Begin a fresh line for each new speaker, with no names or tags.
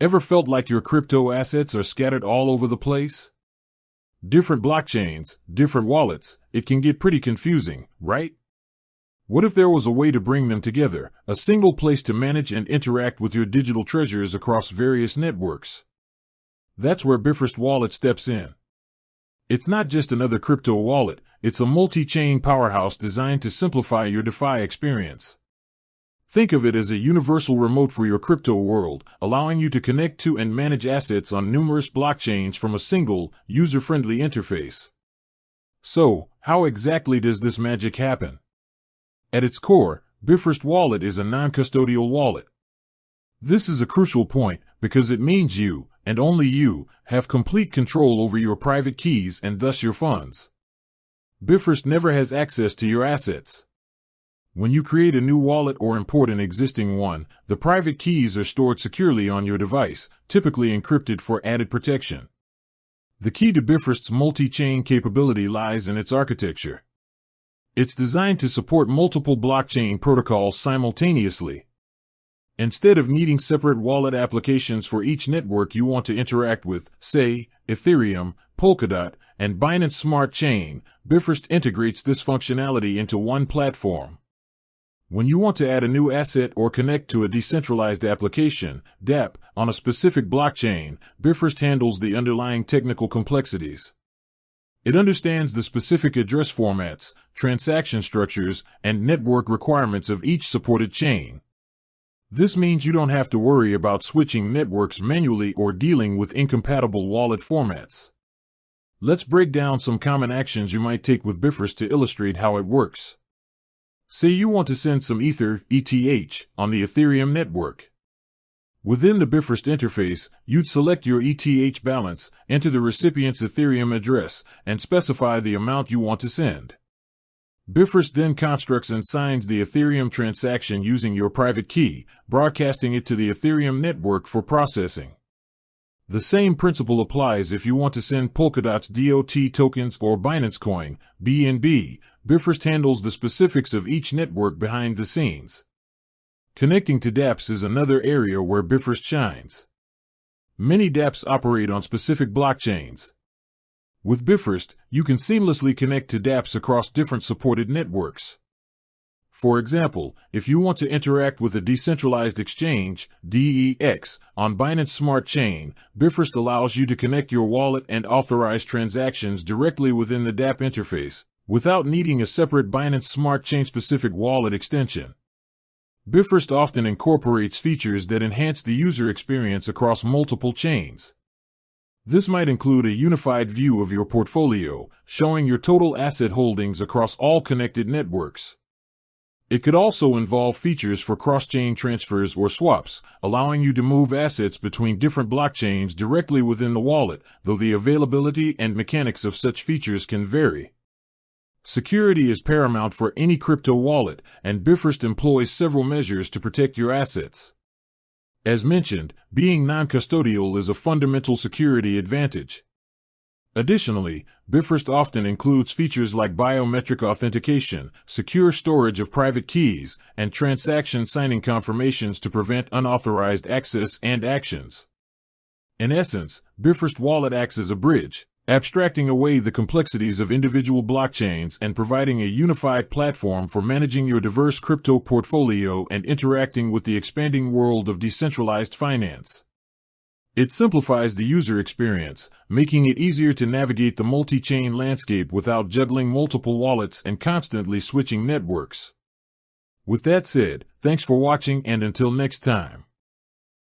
Ever felt like your crypto assets are scattered all over the place? Different blockchains, different wallets, it can get pretty confusing, right? What if there was a way to bring them together, a single place to manage and interact with your digital treasures across various networks? That's where Bifrost Wallet steps in. It's not just another crypto wallet, it's a multi-chain powerhouse designed to simplify your DeFi experience. Think of it as a universal remote for your crypto world, allowing you to connect to and manage assets on numerous blockchains from a single, user-friendly interface. So, how exactly does this magic happen? At its core, Bifrost Wallet is a non-custodial wallet. This is a crucial point because it means you, and only you, have complete control over your private keys and thus your funds. Bifrost never has access to your assets. When you create a new wallet or import an existing one, the private keys are stored securely on your device, typically encrypted for added protection. The key to Bifrost's multi-chain capability lies in its architecture. It's designed to support multiple blockchain protocols simultaneously. Instead of needing separate wallet applications for each network you want to interact with, say, Ethereum, Polkadot, and Binance Smart Chain, Bifrost integrates this functionality into one platform. When you want to add a new asset or connect to a decentralized application, DApp, on a specific blockchain, Bifrost handles the underlying technical complexities. It understands the specific address formats, transaction structures, and network requirements of each supported chain. This means you don't have to worry about switching networks manually or dealing with incompatible wallet formats. Let's break down some common actions you might take with Bifrost to illustrate how it works. Say you want to send some Ether, ETH, on the Ethereum network. Within the Bifrost interface, you'd select your ETH balance, enter the recipient's Ethereum address, and specify the amount you want to send. Bifrost then constructs and signs the Ethereum transaction using your private key, broadcasting it to the Ethereum network for processing. The same principle applies if you want to send Polkadot's DOT tokens or Binance Coin, BNB. Bifrost handles the specifics of each network behind the scenes. Connecting to dApps is another area where Bifrost shines. Many dApps operate on specific blockchains. With Bifrost, you can seamlessly connect to dApps across different supported networks. For example, if you want to interact with a decentralized exchange, DEX, on Binance Smart Chain, Bifrost allows you to connect your wallet and authorize transactions directly within the dApp interface, without needing a separate Binance Smart Chain-specific wallet extension. Bifrost often incorporates features that enhance the user experience across multiple chains. This might include a unified view of your portfolio, showing your total asset holdings across all connected networks. It could also involve features for cross-chain transfers or swaps, allowing you to move assets between different blockchains directly within the wallet, though the availability and mechanics of such features can vary. Security is paramount for any crypto wallet, and Bifrost employs several measures to protect your assets. As mentioned, being non-custodial is a fundamental security advantage. Additionally, Bifrost often includes features like biometric authentication, secure storage of private keys, and transaction signing confirmations to prevent unauthorized access and actions. In essence, Bifrost Wallet acts as a bridge, abstracting away the complexities of individual blockchains and providing a unified platform for managing your diverse crypto portfolio and interacting with the expanding world of decentralized finance. It simplifies the user experience, making it easier to navigate the multi-chain landscape without juggling multiple wallets and constantly switching networks. With that said, thanks for watching, and until next time.